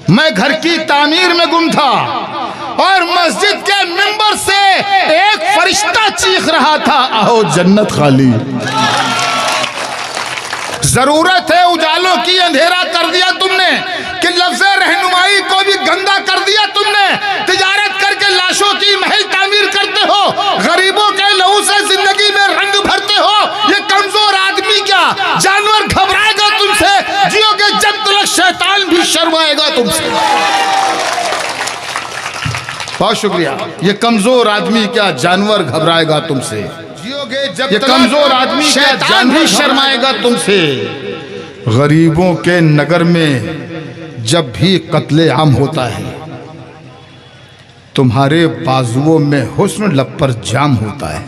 मैं घर की तामीर में गुम था और मस्जिद के मिंबर से एक फरिश्ता चीख रहा था, आओ जन्नत खाली। जरूरत है उजालों की, अंधेरा कर दिया तुमने कि लफ्ज़े रहनुमाई को भी गंदा कर दिया तुमने। तिजारत करके लाशों की महल तामीर करते हो, गरीबों के लहू से जिंदगी में रंग भरते हो। ये कमजोर आदमी क्या जानवर घबराएगा तुमसे? जियोगे जब तक शैतान भी शर्माएगा तुमसे। बहुत शुक्रिया। ये कमजोर आदमी क्या जानवर घबराएगा तुमसे? जियोगे जब ये कमजोर आदमी क्या जानवर भी शर्माएगा तुमसे। गरीबों के नगर में जब भी कत्ले आम होता है, तुम्हारे बाजुओं में हुस्न लब पर जाम होता है।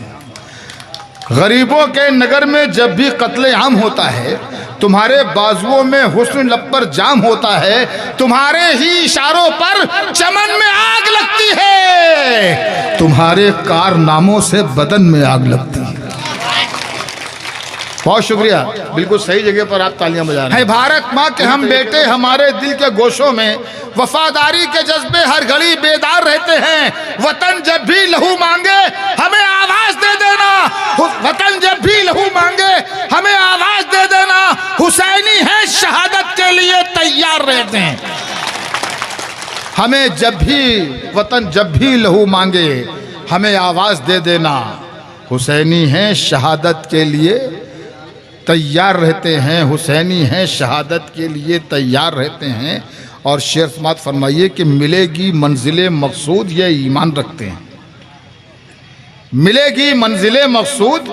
गरीबों के नगर में जब भी कत्ले आम होता है, तुम्हारे बाजुओं में हुस्न लब पर जाम होता है। तुम्हारे ही इशारों पर चमन में आग लगती है, तुम्हारे कारनामों से बदन में आग लगती है। बहुत शुक्रिया, बिल्कुल सही जगह पर आप तालियां बजा रहे हैं। भारत माँ के हम बेटे हमारे दिल के गोशों में वफादारी के जज्बे हर घड़ी बेदार रहते हैं। वतन जब भी लहू मांगे हमें आवाज दे देना, वतन जब भी लहू मांगे हमें आवाज दे देना। हुसैनी है शहादत के लिए तैयार रहते हैं। हमें जब भी वतन जब भी लहू मांगे हमें आवाज दे देना। हुसैनी है शहादत के लिए तैयार रहते हैं। हुसैनी हैं शहादत के लिए तैयार रहते हैं। और शेर समात फरमाइए कि मिलेगी मंजिले मकसूद ये ईमान रखते हैं। मिलेगी मंजिले मकसूद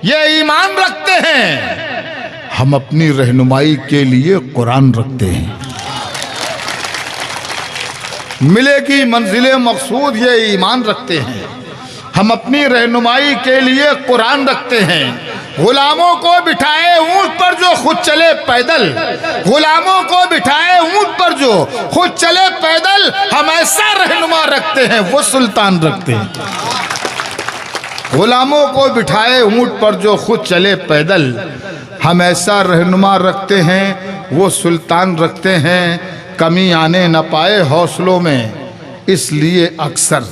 ये ईमान रखते हैं। हम अपनी रहनुमाई के लिए कुरान रखते हैं। मिलेगी मंजिले मकसूद ये ईमान रखते हैं। हम अपनी रहनुमाई के लिए कुरान रखते हैं। गुलामों को बिठाए ऊंट पर जो खुद चले पैदल, गुलामों को बिठाए ऊंट पर जो खुद चले पैदल, हम ऐसा रहनुमा रखते हैं वो सुल्तान रखते हैं। गुलामों को बिठाए ऊंट पर जो खुद चले पैदल, हम ऐसा रहनुमा रखते हैं वो सुल्तान रखते हैं। कमी आने न पाए हौसलों में इसलिए अक्सर,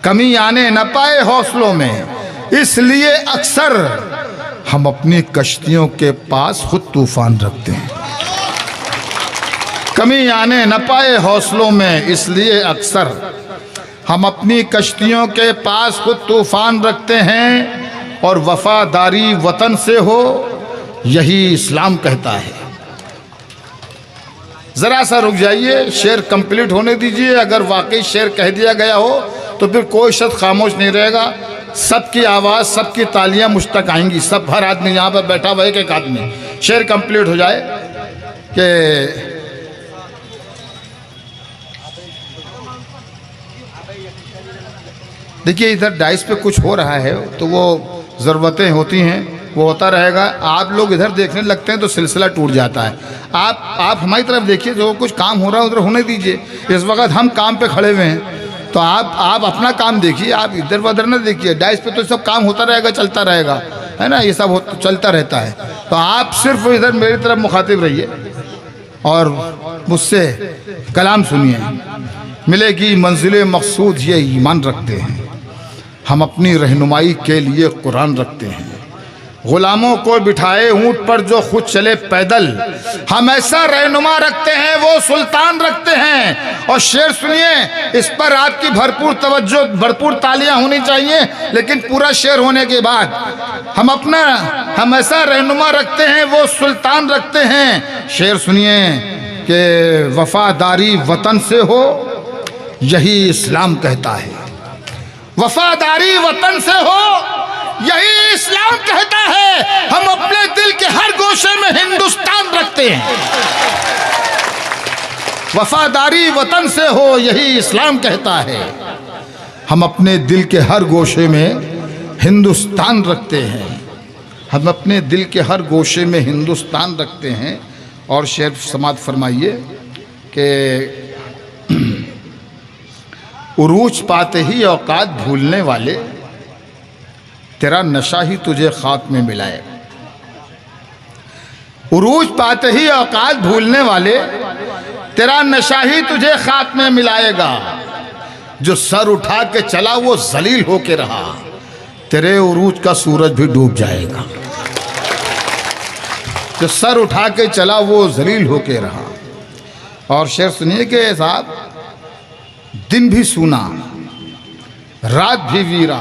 कमी आने न पाए हौसलों में इसलिए अक्सर हम अपनी कश्तियों के पास खुद तूफान रखते हैं। कमी आने न पाए हौसलों में इसलिए अक्सर हम अपनी कश्तियों के पास खुद तूफान रखते हैं। और वफादारी वतन से हो यही इस्लाम कहता है। जरा सा रुक जाइए, शेर कंप्लीट होने दीजिए। अगर वाकई शेर कह दिया गया हो तो फिर कोई शख्स खामोश नहीं रहेगा। सबकी आवाज़, सबकी तालियां मुझ तक आएंगी। सब हर आदमी यहाँ पर बैठा हुआ एक एक आदमी, शेर कंप्लीट हो जाए कि देखिए इधर डाइस पे कुछ हो रहा है तो वो ज़रूरतें होती हैं, वो होता रहेगा। आप लोग इधर देखने लगते हैं तो सिलसिला टूट जाता है। आप हमारी तरफ देखिए, जो कुछ काम हो रहा है उधर होने दीजिए। इस वक्त हम काम पे खड़े हुए हैं तो आप अपना काम देखिए, आप इधर उधर ना देखिए। डाइस पे तो सब काम होता रहेगा, चलता रहेगा, है ना, ये सब चलता रहता है। तो आप सिर्फ इधर मेरी तरफ मुखातिब रहिए और मुझसे कलाम सुनिए। मिलेगी मंजिले मकसूद ये ईमान रखते हैं। हम अपनी रहनुमाई के लिए कुरान रखते हैं। गुलामों को बिठाए ऊंट पर जो खुद चले पैदल, हम ऐसा रहनुमा रखते हैं वो सुल्तान रखते हैं। और शेर सुनिए, इस पर आपकी भरपूर तवज्जो, भरपूर तालियां होनी चाहिए। लेकिन पूरा शेर होने के बाद हम ऐसा रहनुमा रखते हैं वो सुल्तान रखते हैं। शेर सुनिए कि वफादारी वतन से हो यही इस्लाम कहता है। वफादारी वतन से हो यही इस्लाम कहता है। हम अपने दिल के हर गोशे में हिंदुस्तान रखते हैं। वफादारी वतन से हो यही इस्लाम कहता है। हम अपने दिल के हर गोशे में हिंदुस्तान रखते हैं। हम अपने दिल के हर गोशे में हिंदुस्तान रखते हैं। और शेर समात फरमाइए कि उरूज पाते ही औकात भूलने वाले, तेरा नशा ही तुझे खाक में मिलाएगा। उरूज पाते ही औकात भूलने वाले, तेरा नशा ही तुझे खाक में मिलाएगा। जो सर उठा के चला वो जलील होके रहा, तेरे उरूज का सूरज भी डूब जाएगा। जो सर उठा के चला वो जलील होके रहा। और शेर सुनिए कि साहब, दिन भी सूना रात भी वीरा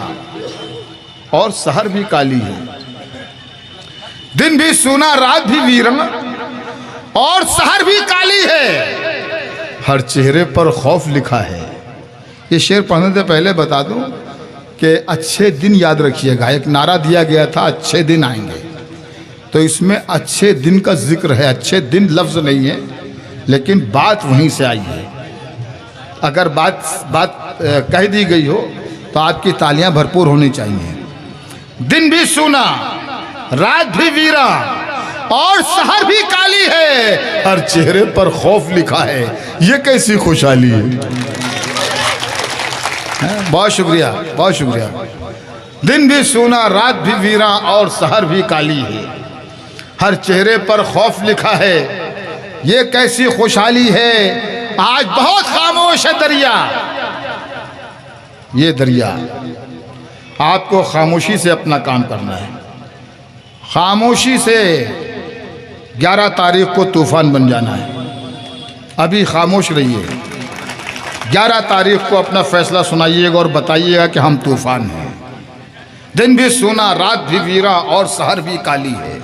और सहर भी काली है। दिन भी सूना रात भी वीरा और सहर भी काली है, हर चेहरे पर खौफ लिखा है। ये शेर पढ़ने से पहले बता दूं कि अच्छे दिन याद रखिएगा। एक नारा दिया गया था, अच्छे दिन आएंगे, तो इसमें अच्छे दिन का जिक्र है। अच्छे दिन लफ्ज़ नहीं है, लेकिन बात वहीं से आई है। अगर बात कह दी गई हो तो आपकी तालियां भरपूर होनी चाहिए। दिन भी सूना रात भी वीरा और सहर भी काली है, हर चेहरे पर खौफ लिखा है। ये कैसी खुशहाली है। बहुत शुक्रिया, बहुत शुक्रिया। दिन भी सूना रात भी वीरा और सहर भी काली है, हर चेहरे पर खौफ लिखा है। ये कैसी खुशहाली है, आज बहुत खामोश है दरिया। ये दरिया, आपको खामोशी से अपना काम करना है। खामोशी से 11 तारीख को तूफान बन जाना है। अभी खामोश रहिए, 11 तारीख को अपना फैसला सुनाइएगा और बताइएगा कि हम तूफान हैं। दिन भी सूना रात भी वीरा और सहर भी काली है,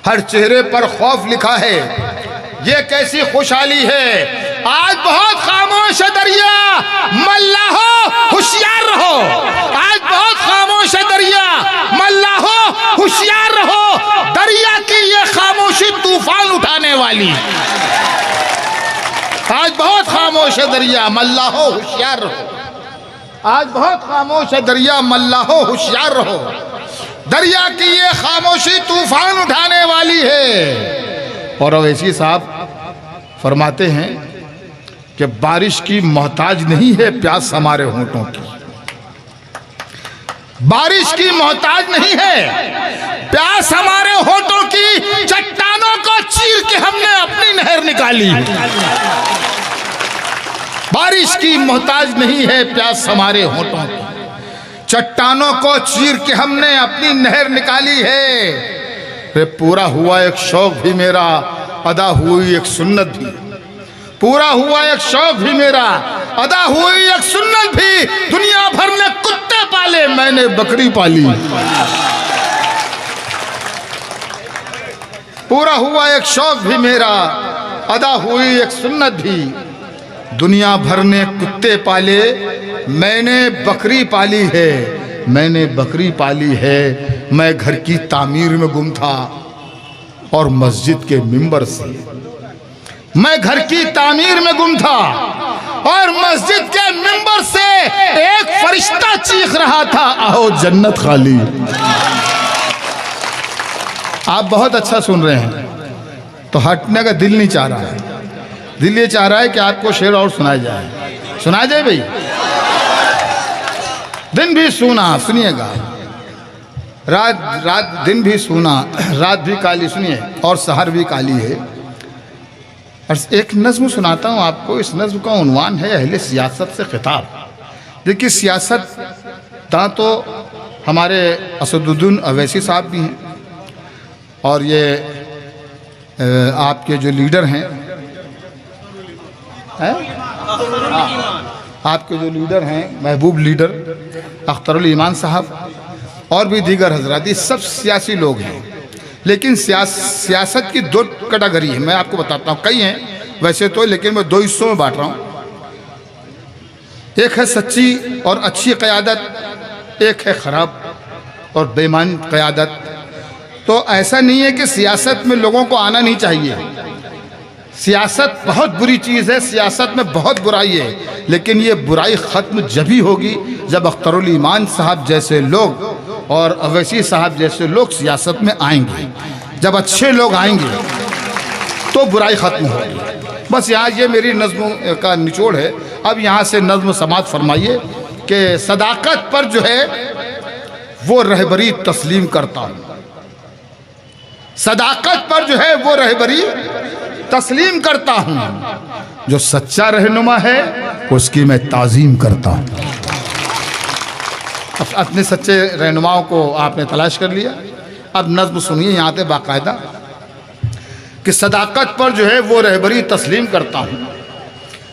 हर चेहरे पर खौफ लिखा है। ये कैसी खुशहाली है, आज बहुत खामोश है दरिया, मल्ला हो होशियार रहो। आज बहुत खामोश है दरिया, मल्ला हो होशियार रहो। दरिया की ये खामोशी तूफान उठाने वाली। आज बहुत खामोश है दरिया, मल्ला हो होशियार रहो। आज बहुत खामोश है दरिया, मल्ला हो होशियार रहो। दरिया की ये खामोशी तूफान उठाने वाली है। और अवैसी साहब फरमाते हैं कि बारिश की मोहताज नहीं है प्यास हमारे होंठों की। बारिश की मोहताज नहीं है प्यास हमारे होंठों की, चट्टानों को चीर के हमने अपनी नहर निकाली। बारिश की मोहताज नहीं है प्यास हमारे होंठों की, चट्टानों को चीर के हमने अपनी नहर निकाली है। रे पूरा हुआ एक शौक भी मेरा, अदा हुई एक सुन्नत भी। पूरा हुआ एक शौक भी मेरा, अदा हुई एक सुन्नत भी। दुनिया भर ने कुत्ते पाले, मैंने बकरी पाली। पूरा हुआ एक शौक भी मेरा, अदा हुई एक सुन्नत भी। दुनिया भर ने कुत्ते पाले, मैंने बकरी पाली है। मैंने बकरी पाली है। मैं घर की तामीर में गुम था और मस्जिद के मिंबर से। मैं घर की तामीर में गुम था और मस्जिद के मिंबर से एक फरिश्ता चीख रहा था, आओ जन्नत खाली। आप बहुत अच्छा सुन रहे हैं, तो हटने का दिल नहीं चाह रहा है। दिल ये चाह रहा है कि आपको शेर और सुनाया जाए। सुनाया जाए भाई। दिन भी सूना, सुनिएगा, रात दिन भी सूना रात भी काली, सुनिए, और सहर भी काली है। और एक नज़्म सुनाता हूँ आपको। इस नज़्म का उन्वान है अहले सियासत से खिताब। देखिए, सियासत ता तो हमारे असदुद्दीन अवैसी साहब भी हैं, और ये आपके जो लीडर हैं, आपके जो लीडर हैं, महबूब लीडर अख्तरुल ईमान साहब और भी दीगर हजरात, ये सब सियासी लोग हैं। लेकिन सियासत की 2 कैटेगरी है। मैं आपको बताता हूँ, कई हैं वैसे तो, लेकिन मैं 2 हिस्सों में बांट रहा हूँ। एक है सच्ची और अच्छी क़यादत, एक है ख़राब और बेईमान क़यादत। तो ऐसा नहीं है कि सियासत में लोगों को आना नहीं चाहिए। सियासत बहुत बुरी चीज़ है, सियासत में बहुत बुराई है, लेकिन ये बुराई ख़त्म जब ही होगी जब अख्तरुल ईमान साहब जैसे लोग और अवैसी साहब जैसे लोग सियासत में आएंगे। जब अच्छे लोग आएंगे तो बुराई ख़त्म होगी। बस यहाँ ये मेरी नज़्म का निचोड़ है। अब यहाँ से नज़्म समात फरमाइए कि सदाकत पर जो है वो रहबरी तस्लीम करता हूँ। सदाकत पर जो है वो रहबरी तस्लीम करता हूँ। जो सच्चा रहनुमा है उसकी मैं ताज़ीम करता हूँ। अब अपने सच्चे रहनुमाओं को आपने तलाश कर लिया। अब नज़्म सुनिए यहाँ पे बाकायदा कि सदाकत पर जो है वो रहबरी तस्लीम करता हूँ,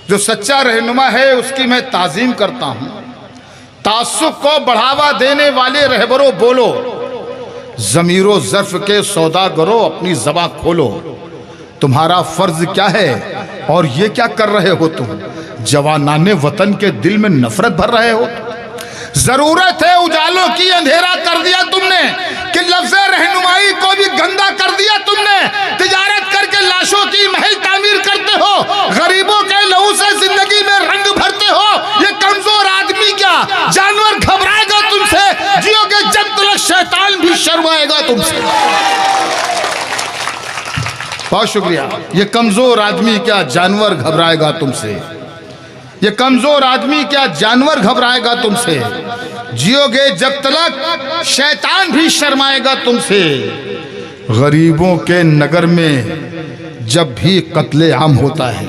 जो सच्चा रहनुमा है उसकी मैं ताज़ीम करता हूँ। तासुब को बढ़ावा देने वाले रहबरों बोलो, ज़मीरो ज़र्फ़ के सौदागरो अपनी ज़बां खोलो। तुम्हारा फ़र्ज़ क्या है और ये क्या कर रहे हो तुम, जवानाने वतन के दिल में नफ़रत भर रहे हो। ज़रूरत है उजालों की, अंधेरा कर दिया तुमने, कि लफ्ज़ रहनुमाई को भी गंदा कर दिया तुमने। तिजारत करके लाशों की महल तामीर करते हो, गरीबों के लहू से जिंदगी में रंग भरते हो। ये कमजोर आदमी क्या जानवर घबराएगा तुमसे, जियोगे जब तक शैतान भी शर्माएगा तुमसे। बहुत शुक्रिया। ये कमजोर आदमी क्या जानवर घबराएगा तुमसे, ये कमजोर आदमी क्या जानवर घबराएगा तुमसे, जियोगे जब तक शैतान भी शर्माएगा तुमसे। गरीबों के नगर में जब भी कत्ले आम होता है,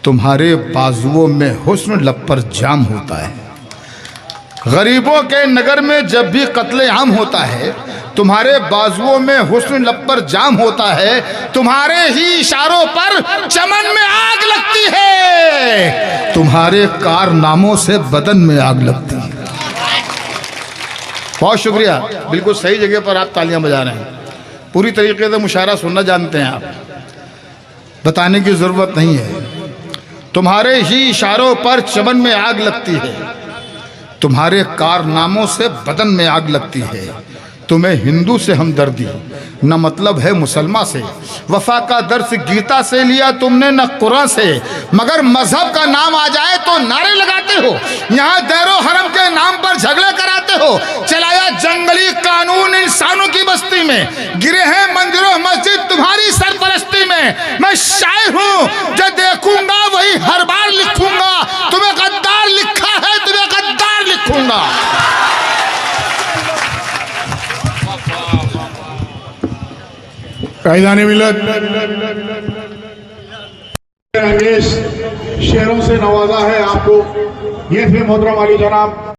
तुम्हारे बाजुओं में हुस्न लब पर जाम होता है। गरीबों के नगर में जब भी कत्ले आम होता है, तुम्हारे बाजुओं में हुस्न लब पर जाम होता है। तुम्हारे ही इशारों पर चमन में आग लगती है, तुम्हारे कारनामों से बदन में आग लगती है। बहुत शुक्रिया। बिल्कुल सही जगह पर आप तालियां बजा रहे हैं। पूरी तरीके से मुशायरा सुनना जानते हैं आप, बताने की ज़रूरत नहीं है। तुम्हारे ही इशारों पर चमन में आग लगती है, तुम्हारे कारनामों से बदन में आग लगती है। तुम्हें हिंदू से हमदर्दी न मतलब है मुसलमान से, वफा का दर्स गीता से लिया तुमने न कुरान से, मगर मजहब का नाम आ जाए तो नारे लगाते हो। यहाँ दैरो हरम के नाम पर झगड़े कराते हो। चलाया जंगली कानून इंसानों की बस्ती में, गिरे हैं मंदिरों मस्जिद तुम्हारी सरपरस्ती में। मैं शायर हूँ जो देखूंगा वही हर बार लिखूंगा, तुम्हें गद्दार लिखा है तुम्हें गद्दार लिखूंगा। कायदाने मिलत शेरों से नवाजा है आपको। ये थे मोहतरम अली जनाब